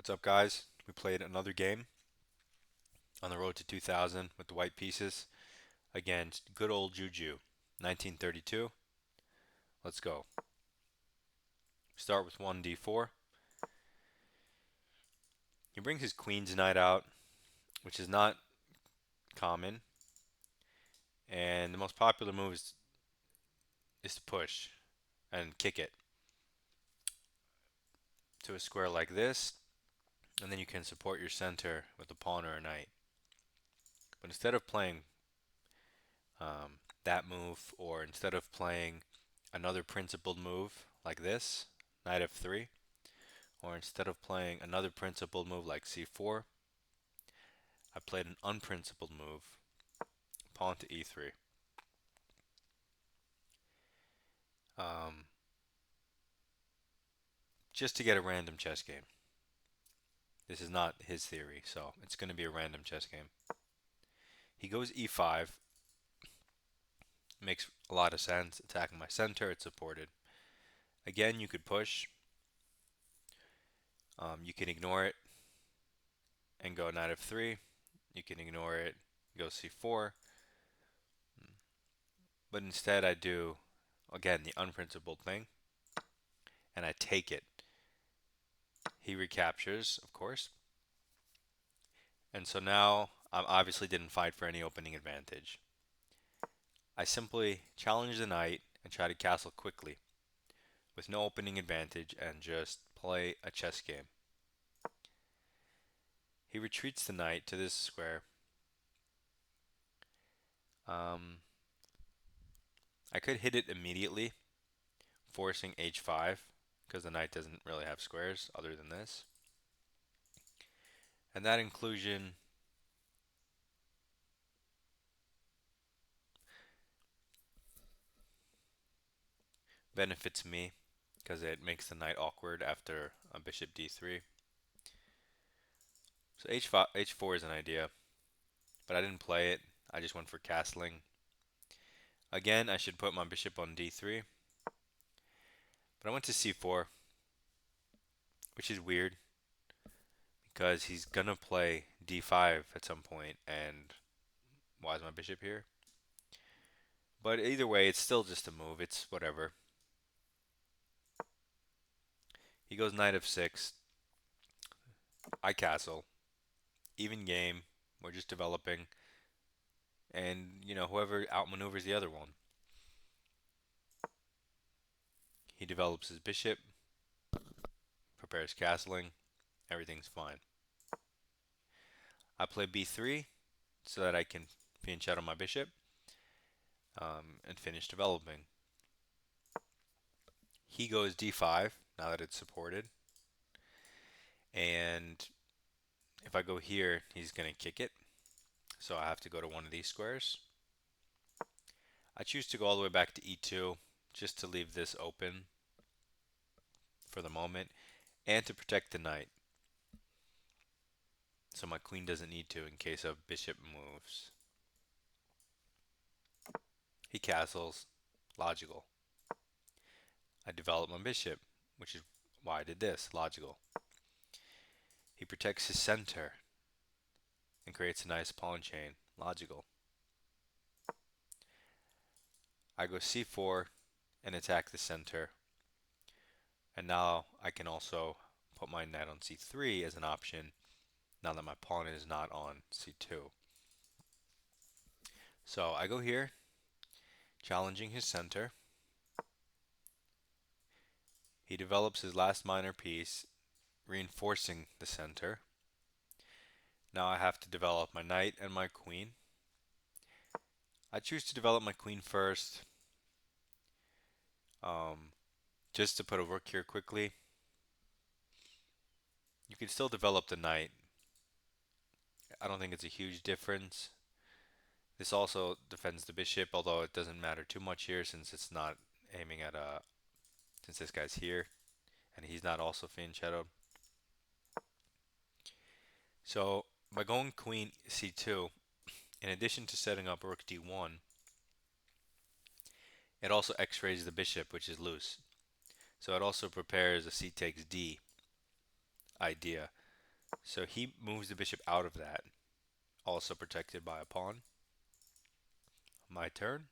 What's up, guys? We played another game on the road to 2000 with the white pieces against good old Juju, 1932. Let's go. Start with 1d4. He brings his Queen's Knight out, which is not common, and the most popular move is to push and kick it to a square like this, and then you can support your center with a pawn or a knight. But instead of playing that move, or instead of playing another principled move like this, knight f3, or instead of playing another principled move like c4, I played an unprincipled move, pawn to e3. Um, just to get a random chess game. This is not his theory, so it's going to be a random chess game. He goes e5. Makes a lot of sense. Attacking my center, it's supported. Again, you could push. You can ignore it and go knight f3. You can ignore it, go c4. But instead, I do, again, the unprincipled thing, and I take it. He recaptures, of course. And so now I obviously didn't fight for any opening advantage. I simply challenge the knight and try to castle quickly with no opening advantage and just play a chess game. He retreats the knight to this square. I could hit it immediately, forcing h5, because the knight doesn't really have squares other than this. And that inclusion benefits me because it makes the knight awkward after a bishop d3. So h5, h4 is an idea, but I didn't play it. I just went for castling. Again, I should put my bishop on d3, but I went to c4, which is weird because he's gonna play d5 at some point, and why is my bishop here? But either way, it's still just a move. It's whatever. He goes knight f6. I castle. Even game. We're just developing. And, whoever outmaneuvers the other one. He develops his bishop, prepares castling. Everything's fine. I play b3 so that I can fianchetto my bishop and finish developing. He goes d5 now that it's supported. And if I go here, he's going to kick it. So I have to go to one of these squares. I choose to go all the way back to e2 just to leave this open for the moment and to protect the knight. So my queen doesn't need to in case of bishop moves. He castles. Logical. I develop my bishop, which is why I did this. Logical. He protects his center and creates a nice pawn chain. Logical. I go c4 and attack the center. And now I can also put my knight on c3 as an option now that my pawn is not on c2. So I go here, challenging his center. He develops his last minor piece, reinforcing the center. Now I have to develop my knight and my queen. I choose to develop my queen first, just to put a rook here quickly. You can still develop the knight. I don't think it's a huge difference. This also defends the bishop, although it doesn't matter too much here since it's not aiming at since this guy's here and he's not also fianchettoed. So by going queen c2, in addition to setting up rook d1, it also x-rays the bishop, which is loose. So it also prepares a c takes d idea. So he moves the bishop out of that, also protected by a pawn. My turn.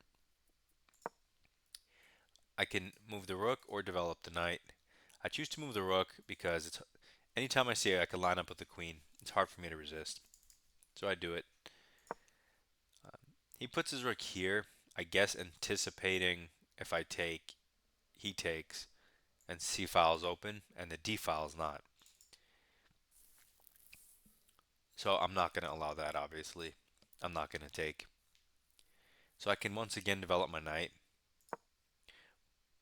I can move the rook or develop the knight. I choose to move the rook because it's anytime I see it, I can line up with the queen. It's hard for me to resist, so I do it. He puts his rook here, I guess anticipating if I take, he takes, and c file is open, and the d file is not. So I'm not going to allow that, obviously. I'm not going to take. So I can once again develop my knight,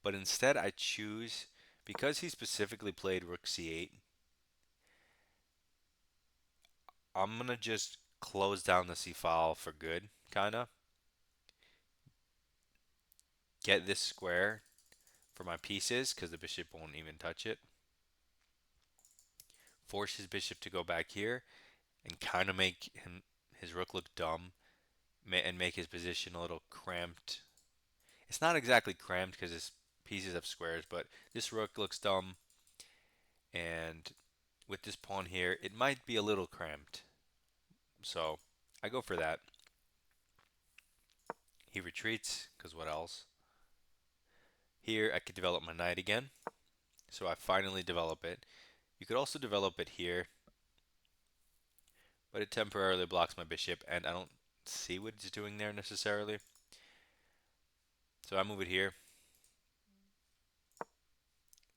but instead I choose, because he specifically played rook c8, I'm going to just close down the c file for good, kind of. Get this square for my pieces, because the bishop won't even touch it. Force his bishop to go back here, and kind of make his rook look dumb, and make his position a little cramped. It's not exactly cramped because his pieces have squares, but this rook looks dumb, and with this pawn here, it might be a little cramped. So I go for that. He retreats, because what else? Here I could develop my knight again. So I finally develop it. You could also develop it here, but it temporarily blocks my bishop, and I don't see what it's doing there necessarily. So I move it here.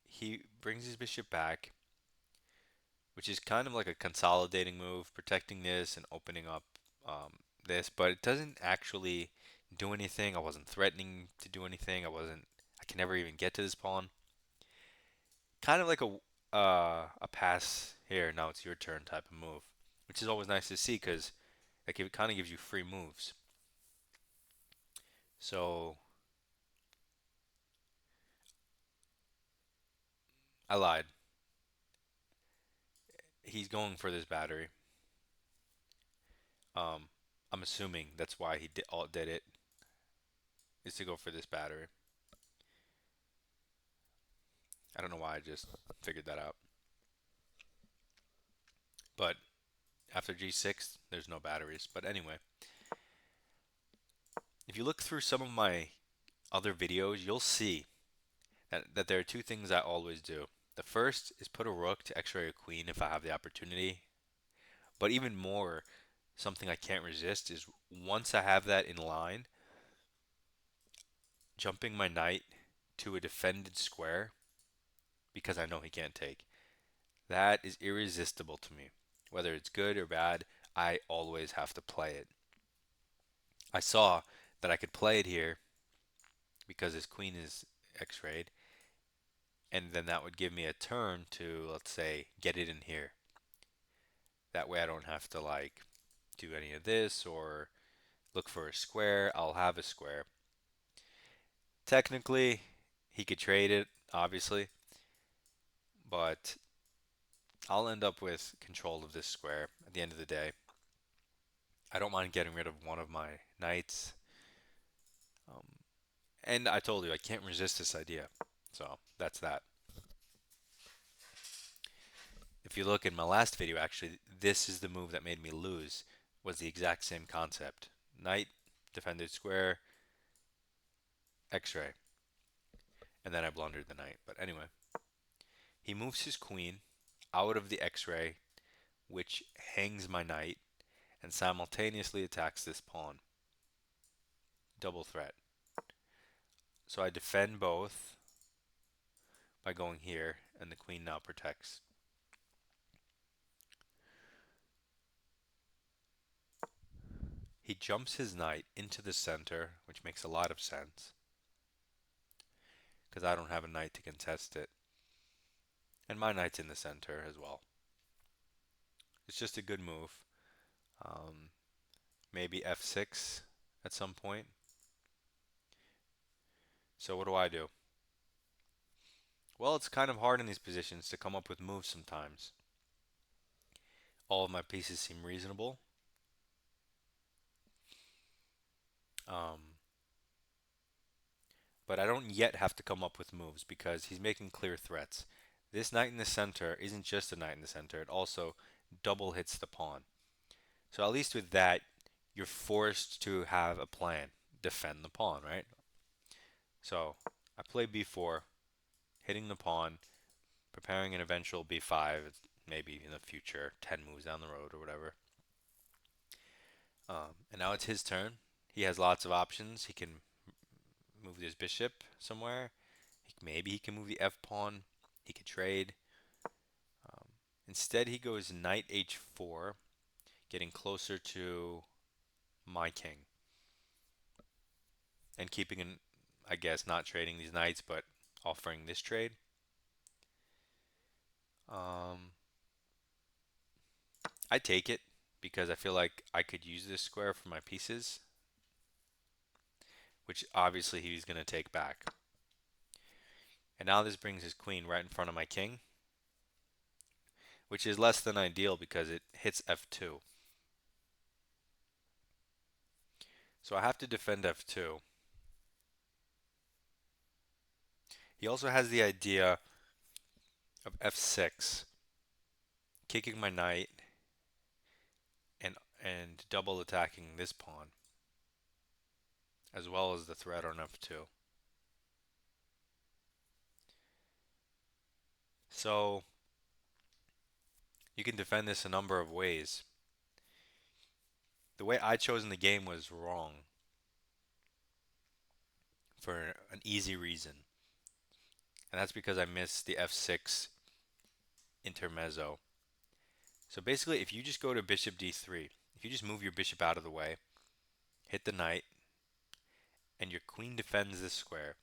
He brings his bishop back, which is kind of like a consolidating move, protecting this and opening up this, but it doesn't actually do anything. I wasn't threatening to do anything. I can never even get to this pawn. Kind of like a pass here. Now it's your turn type of move, which is always nice to see because it kind of gives you free moves. So I lied. He's going for this battery. Um, I'm assuming that's why he did it, is to go for this battery. I don't know why I just figured that out. But after G6, there's no batteries. But anyway, if you look through some of my other videos, you'll see that there are two things I always do. The first is put a rook to x-ray a queen if I have the opportunity. But even more, something I can't resist is once I have that in line, jumping my knight to a defended square because I know he can't take. That is irresistible to me. Whether it's good or bad, I always have to play it. I saw that I could play it here because his queen is x-rayed, and then that would give me a turn to, let's say, get it in here. That way I don't have to like do any of this or look for a square. I'll have a square. Technically, he could trade it, obviously, but I'll end up with control of this square at the end of the day. I don't mind getting rid of one of my knights. Um, and I told you, I can't resist this idea. So that's that. If you look in my last video, actually, this is the move that made me lose, was the exact same concept. Knight, defended square, x-ray. And then I blundered the knight. But anyway, he moves his queen out of the x-ray, which hangs my knight, and simultaneously attacks this pawn. Double threat. So I defend both by going here, and the queen now protects. He jumps his knight into the center, which makes a lot of sense, because I don't have a knight to contest it. And my knight's in the center as well. It's just a good move. Um, maybe f6 at some point. So what do I do? Well, it's kind of hard in these positions to come up with moves sometimes. All of my pieces seem reasonable. Um, but I don't yet have to come up with moves because he's making clear threats. This knight in the center isn't just a knight in the center. It also double hits the pawn. So at least with that, you're forced to have a plan. Defend the pawn, right? So I play b4, hitting the pawn, preparing an eventual b5, maybe in the future, 10 moves down the road or whatever. And now it's his turn. He has lots of options. He can move his bishop somewhere. Maybe he can move the f pawn. He could trade. Um, Instead, he goes knight h4, getting closer to my king and keeping an, I guess, not trading these knights, but offering this trade. Um, I take it because I feel like I could use this square for my pieces, which obviously he's going to take back. And now this brings his queen right in front of my king, which is less than ideal because it hits f2. So I have to defend f2. He also has the idea of f6, kicking my knight and double attacking this pawn, as well as the threat on f2. So you can defend this a number of ways. The way I chose in the game was wrong for an easy reason, and that's because I missed the f6 intermezzo. So basically, if you just go to bishop d3, if you just move your bishop out of the way, hit the knight, and your queen defends this square,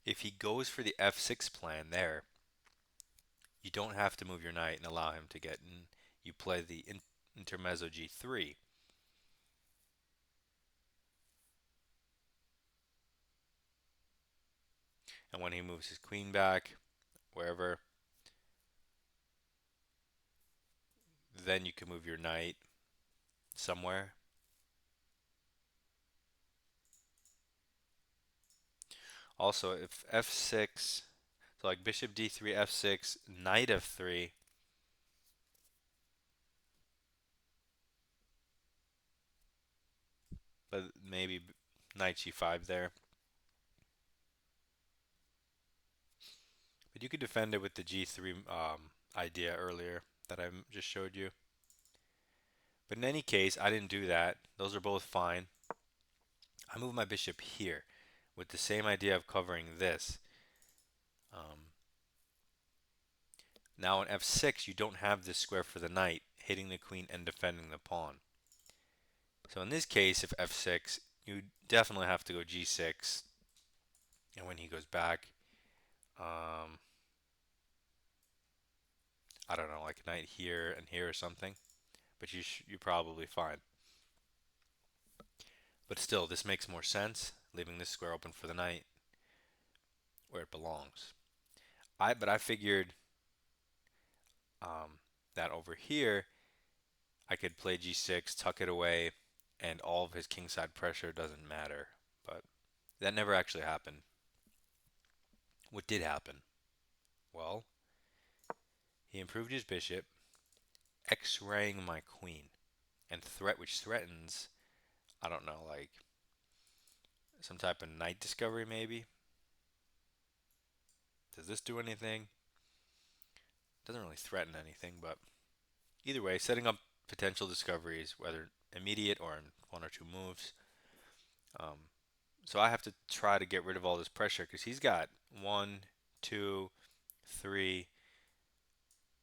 if he goes for the f6 plan there, you don't have to move your knight and allow him to get in. You play the intermezzo g3. And when he moves his queen back, wherever, then you can move your knight somewhere. Also, if f6, so like bishop d3, f6, knight f3, but maybe knight g5 there. But you could defend it with the g3 idea earlier that I just showed you. But in any case, I didn't do that. Those are both fine. I move my bishop here with the same idea of covering this. Um, Now in f6, you don't have this square for the knight, hitting the queen and defending the pawn. So in this case, if f6, you definitely have to go g6. And when he goes back, um, I don't know, like a knight here and here or something. But you're probably fine. But still, this makes more sense, leaving this square open for the knight where it belongs. But I figured that over here, I could play g6, tuck it away, and all of his kingside pressure doesn't matter. But that never actually happened. What did happen? Well, he improved his bishop, x-raying my queen, and which threatens, I don't know, like some type of knight discovery maybe. Does this do anything? Doesn't really threaten anything, but either way, setting up potential discoveries, whether immediate or in one or two moves. Um, so I have to try to get rid of all this pressure because he's got one, two, three,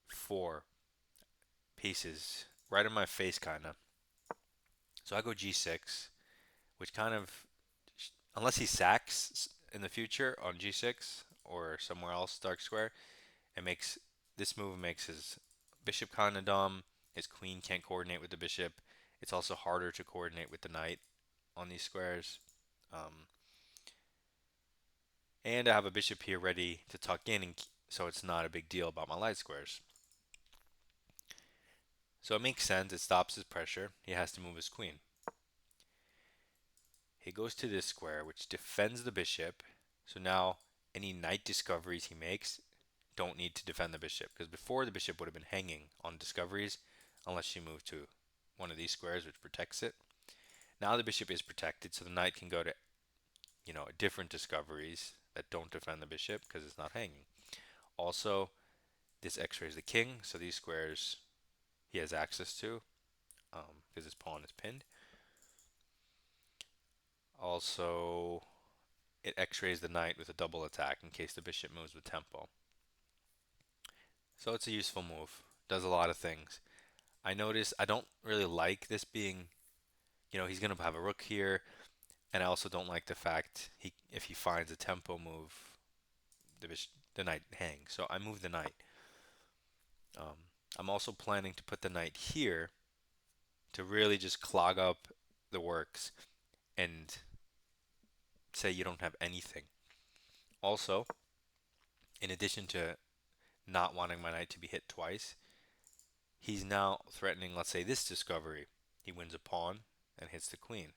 four pieces right in my face, kind of. So I go g6, which kind of, unless he sacks in the future on g6 or somewhere else dark square, it makes this move makes his bishop kind of dumb. His queen can't coordinate with the bishop. It's also harder to coordinate with the knight on these squares. Um, and I have a bishop here ready to tuck in, and so it's not a big deal about my light squares. So it makes sense. It stops his pressure. He has to move his queen. He goes to this square, which defends the bishop. So now any knight discoveries he makes don't need to defend the bishop, because before the bishop would have been hanging on discoveries unless she moved to one of these squares which protects it. Now the bishop is protected, so the knight can go to, different discoveries that don't defend the bishop because it's not hanging. Also, this x-rays the king, so these squares he has access to because his pawn is pinned. Also, it x-rays the knight with a double attack in case the bishop moves with tempo. So it's a useful move. Does a lot of things. I notice I don't really like this being, he's going to have a rook here, and I also don't like the fact if he finds a tempo move, the knight hangs. So I move the knight. I'm also planning to put the knight here to really just clog up the works and say you don't have anything. Also, in addition to not wanting my knight to be hit twice, he's now threatening, let's say, this discovery. He wins a pawn and hits the queen.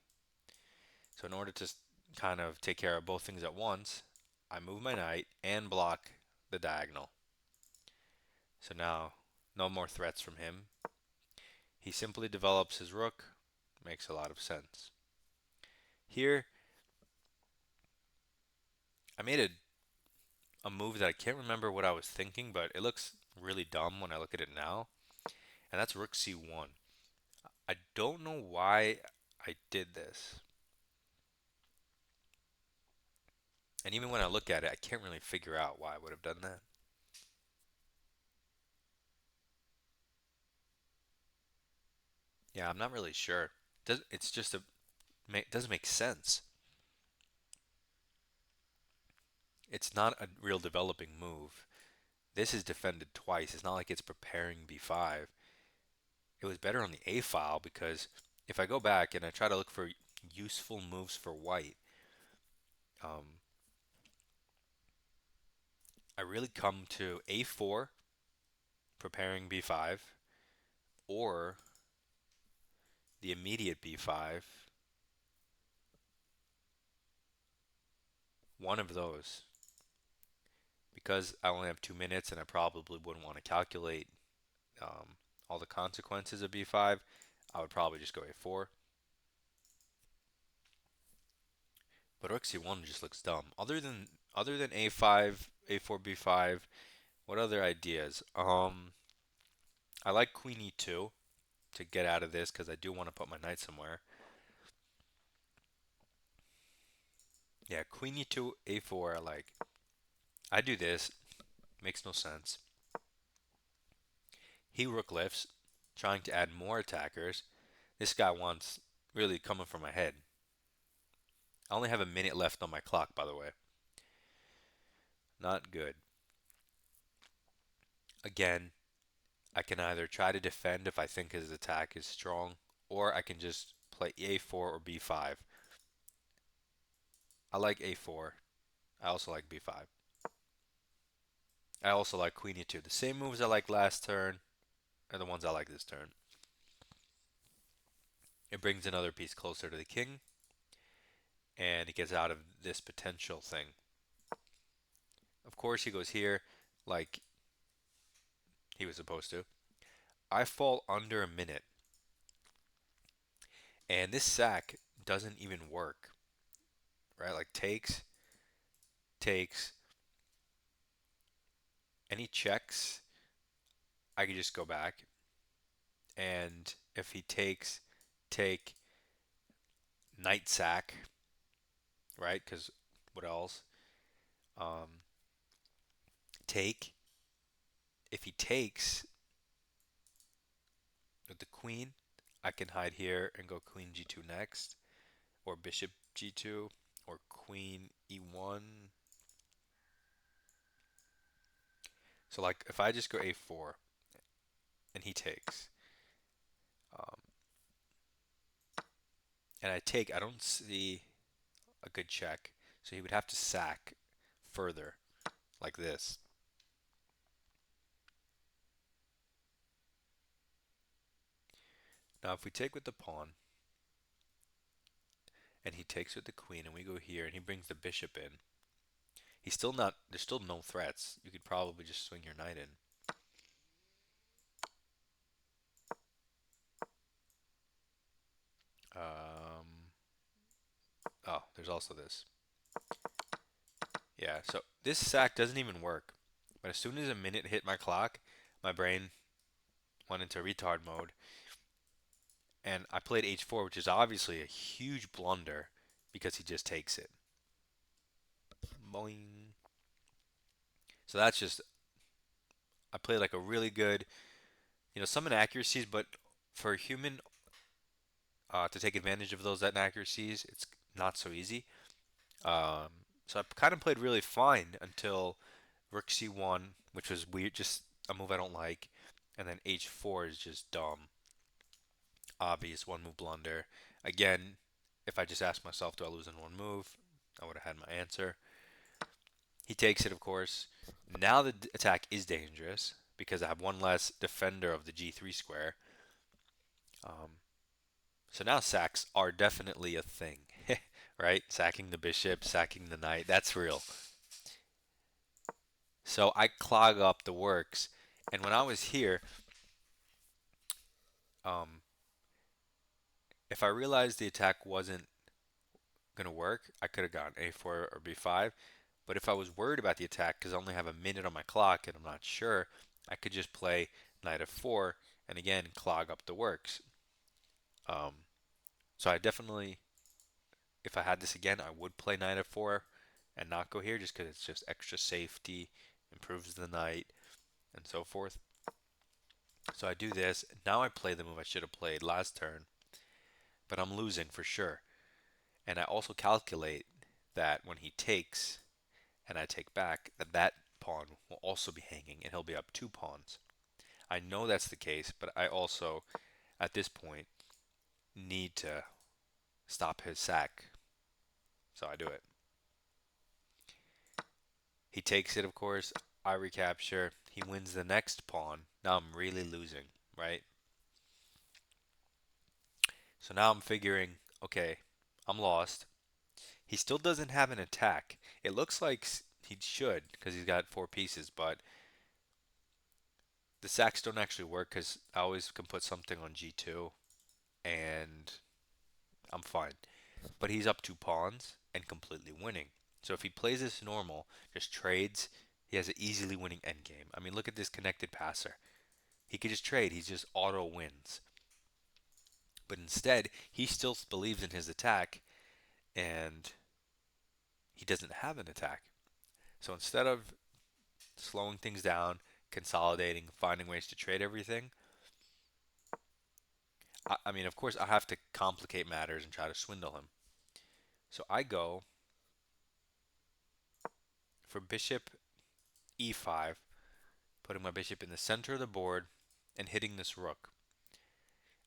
So in order to kind of take care of both things at once, I move my knight and block the diagonal. So now, no more threats from him. He simply develops his rook. Makes a lot of sense. Here, I made a move that I can't remember what I was thinking, but it looks really dumb when I look at it now. And that's rook c1. I don't know why I did this. And even when I look at it, I can't really figure out why I would have done that. Yeah, I'm not really sure. It's just it doesn't make sense. It's not a real developing move. This is defended twice. It's not like it's preparing b5. It was better on the a file because if I go back and I try to look for useful moves for white, um, I really come to a4, preparing b5, or the immediate b5. One of those. Because I only have 2 minutes and I probably wouldn't want to calculate all the consequences of b5, I would probably just go a4. But rook c1 just looks dumb. Other than a5, a4, b5, what other ideas? I like queen e2 to get out of this because I do want to put my knight somewhere. Yeah, queen e2, a4. I like. I do this. Makes no sense. He rook lifts, trying to add more attackers. This guy wants really coming for my head. I only have a minute left on my clock, by the way. Not good. Again, I can either try to defend if I think his attack is strong, or I can just play a4 or b5. I like a4. I also like b5. I also like queen e2. The same moves I like last turn are the ones I like this turn. It brings another piece closer to the king, and he gets out of this potential thing. Of course, he goes here like he was supposed to. I fall under a minute, and this sack doesn't even work, right? Like takes, any checks, I could just go back. And if he takes, take, knight sack, right? Because what else? Um, take. If he takes with the queen, I can hide here and go queen g2 next, or bishop g2, or queen e1. So like if I just go a4 and he takes, um, and I take, I don't see a good check. So he would have to sack further, like this. Now if we take with the pawn, and he takes with the queen, and we go here, and he brings the bishop in, He's still not. There's still no threats. You could probably just swing your knight in. Um. Oh, there's also this. Yeah. So this sack doesn't even work. But as soon as a minute hit my clock, my brain went into retard mode, and I played h4, which is obviously a huge blunder because he just takes it. Boing. So that's just I played like a really good, some inaccuracies, but for a human to take advantage of those inaccuracies, it's not so easy. Um, so I kind of played really fine until Rook C1, which was weird, just a move I don't like, and then H4 is just dumb, obvious one move blunder. Again, if I just asked myself, do I lose in one move? I would have had my answer. He takes it, of course. Now the attack is dangerous because I have one less defender of the G3 square. Um, so now sacks are definitely a thing, right? Sacking the bishop, sacking the knight, that's real. So I clog up the works. And when I was here, um, if I realized the attack wasn't going to work, I could have gone A4 or B5. But if I was worried about the attack, because I only have a minute on my clock and I'm not sure, I could just play knight f4 and again clog up the works. Um, so I definitely, if I had this again, I would play knight f4 and not go here just because it's just extra safety, improves the knight, and so forth. So I do this. Now I play the move I should have played last turn, but I'm losing for sure. And I also calculate that when he takes and I take back, that pawn will also be hanging and he'll be up 2 pawns. I know that's the case, but I also, at this point, need to stop his sack. So I do it. He takes it, of course. I recapture. He wins the next pawn. Now I'm really losing, right? So now I'm figuring, okay, I'm lost. He still doesn't have an attack. It looks like he should because he's got 4 pieces, but the sacks don't actually work because I always can put something on G2 and I'm fine. But he's up 2 pawns and completely winning. So if he plays this normal, just trades, he has an easily winning endgame. I mean, look at this connected passer. He could just trade. He just auto wins. But instead, he still believes in his attack and he doesn't have an attack. So instead of slowing things down, consolidating, finding ways to trade everything, I mean, of course, I have to complicate matters and try to swindle him. So I go for bishop e5, putting my bishop in the center of the board and hitting this rook.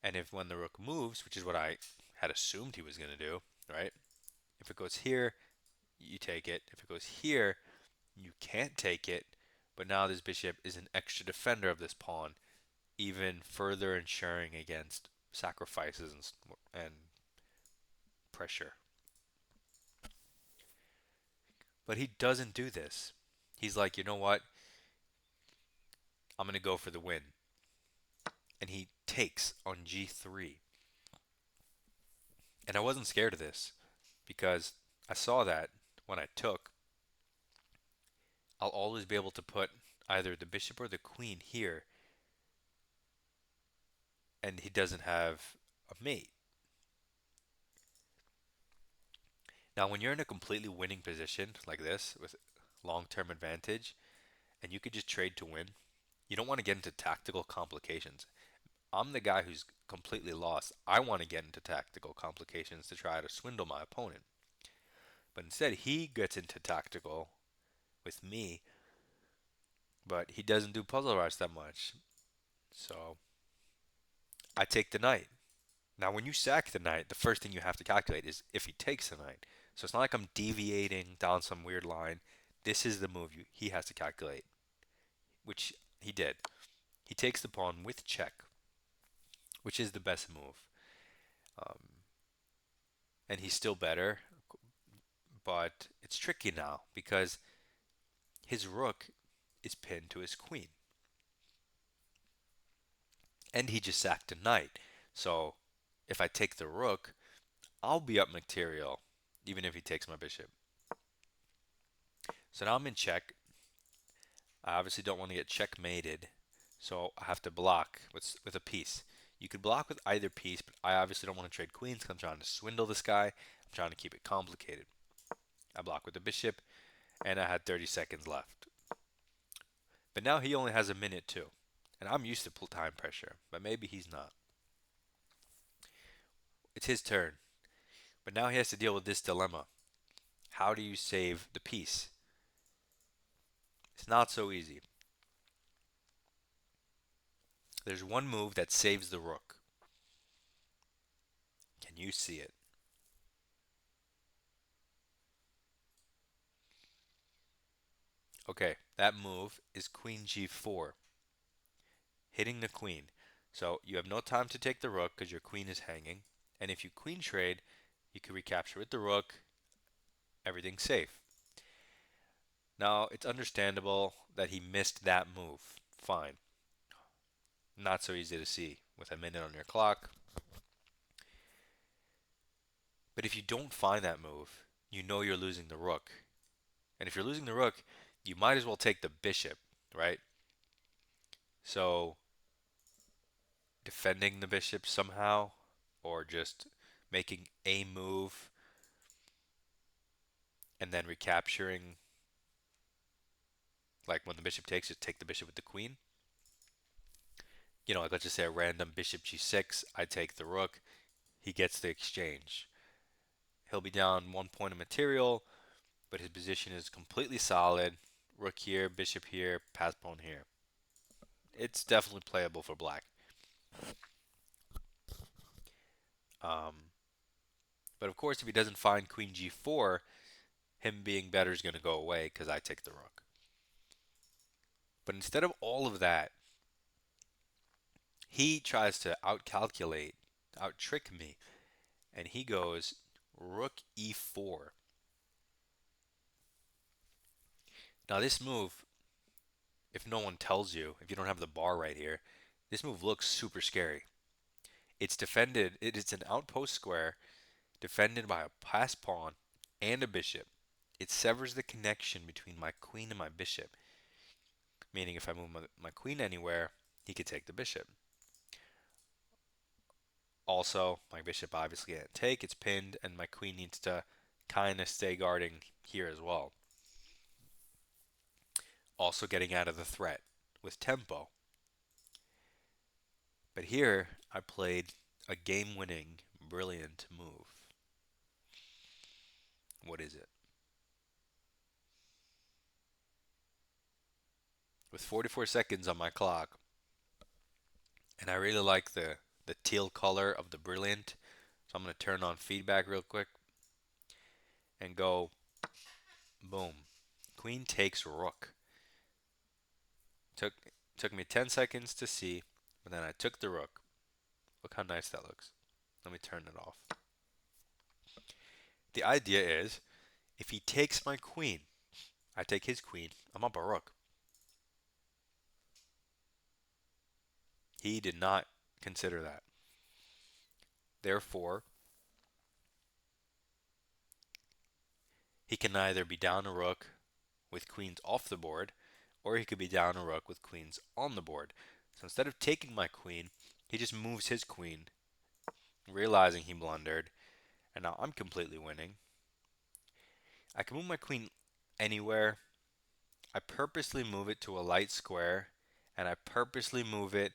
And if when the rook moves, which is what I had assumed he was going to do, right? If it goes here, you take it. If it goes here, you can't take it. But now this bishop is an extra defender of this pawn, even further ensuring against sacrifices and pressure. But he doesn't do this. He's like, you know what? I'm going to go for the win. And he takes on G3. And I wasn't scared of this because I saw that when I took, I'll always be able to put either the bishop or the queen here, and he doesn't have a mate. Now, when you're in a completely winning position like this with long-term advantage, and you could just trade to win, you don't want to get into tactical complications. I'm the guy who's completely lost. I want to get into tactical complications to try to swindle my opponent. But instead, he gets into tactical with me, but he doesn't do puzzle rush that much. So I take the knight. Now, when you sack the knight, the first thing you have to calculate is if he takes the knight. So it's not like I'm deviating down some weird line. This is the move he has to calculate, which he did. He takes the pawn with check, which is the best move. Um, and he's still better, but it's tricky now because his rook is pinned to his queen. And he just sacked a knight. So if I take the rook, I'll be up material, even if he takes my bishop. So now I'm in check. I obviously don't want to get checkmated, so I have to block with a piece. You could block with either piece, but I obviously don't want to trade queens because I'm trying to swindle this guy. I'm trying to keep it complicated. I block with the bishop, and I had 30 seconds left. But now he only has a minute too. And I'm used to time pressure, but maybe he's not. It's his turn. But now he has to deal with this dilemma. How do you save the piece? It's not so easy. There's one move that saves the rook. Can you see it? Okay, that move is queen g4, hitting the queen. So you have no time to take the rook because your queen is hanging. And if you queen trade, you can recapture with the rook. Everything's safe. Now, it's understandable that he missed that move. Fine. Not so easy to see with a minute on your clock. But if you don't find that move, you know you're losing the rook. And if you're losing the rook, you might as well take the bishop, right? So defending the bishop somehow, or just making a move and then recapturing, like when the bishop takes, just take the bishop with the queen. Like let's just say a random bishop g6, I take the rook, he gets the exchange. He'll be down 1 point of material, but his position is completely solid. Rook here, bishop here, pass pawn here. It's definitely playable for black. Um, but of course, if he doesn't find queen g4, him being better is going to go away because I take the rook. But instead of all of that, he tries to outcalculate, outtrick me, and he goes rook e4. Now this move, if no one tells you, if you don't have the bar right here, this move looks super scary. It's defended, it's an outpost square defended by a pass pawn and a bishop. It severs the connection between my queen and my bishop, meaning if I move my queen anywhere, he could take the bishop. Also, my bishop obviously can't take, it's pinned, and my queen needs to kind of stay guarding here as well. Also getting out of the threat with tempo. But here, I played a game-winning, brilliant move. What is it? With 44 seconds on my clock, and I really like the teal color of the brilliant, so I'm going to turn on feedback real quick and go boom. Queen takes rook. Took took me 10 seconds to see, but then I took the rook. Look how nice that looks. Let me turn it off. The idea is, if he takes my queen, I take his queen, I'm up a rook. He did not consider that. Therefore, he can either be down a rook with queens off the board, or he could be down a rook with queens on the board. So instead of taking my queen, he just moves his queen, realizing he blundered, and now I'm completely winning. I can move my queen anywhere. I purposely move it to a light square, and I purposely move it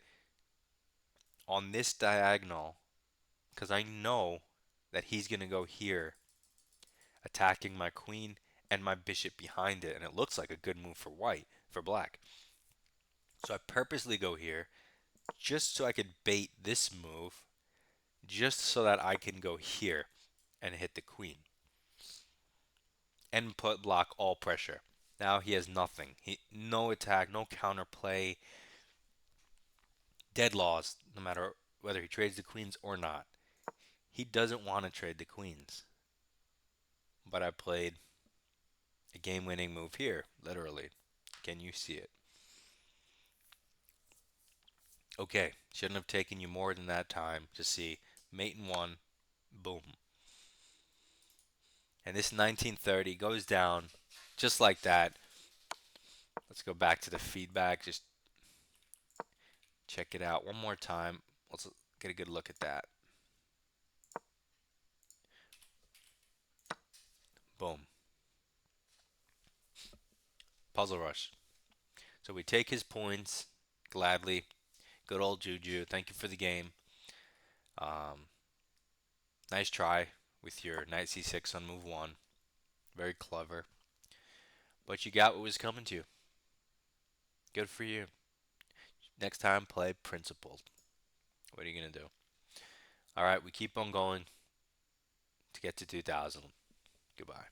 on this diagonal because I know that he's going to go here, attacking my queen and my bishop behind it, and it looks like a good move for black. So I purposely go here just so I could bait this move, just so that I can go here and hit the queen and block all pressure. Now he has nothing. No attack, no counterplay, dead laws, no matter whether he trades the queens or not. He doesn't want to trade the queens. But I played a game-winning move here, literally. Can you see it? Okay, shouldn't have taken you more than that time to see mate in one, boom. And this 1930 goes down just like that. Let's go back to the feedback. Just check it out one more time. Let's get a good look at that. Boom. Puzzle rush. So we take his points gladly. Good old Juju. Thank you for the game. Um, nice try with your knight c6 on move one. Very clever. But you got what was coming to you. Good for you. Next time, play principled. What are you going to do? All right, we keep on going to get to 2000. Goodbye.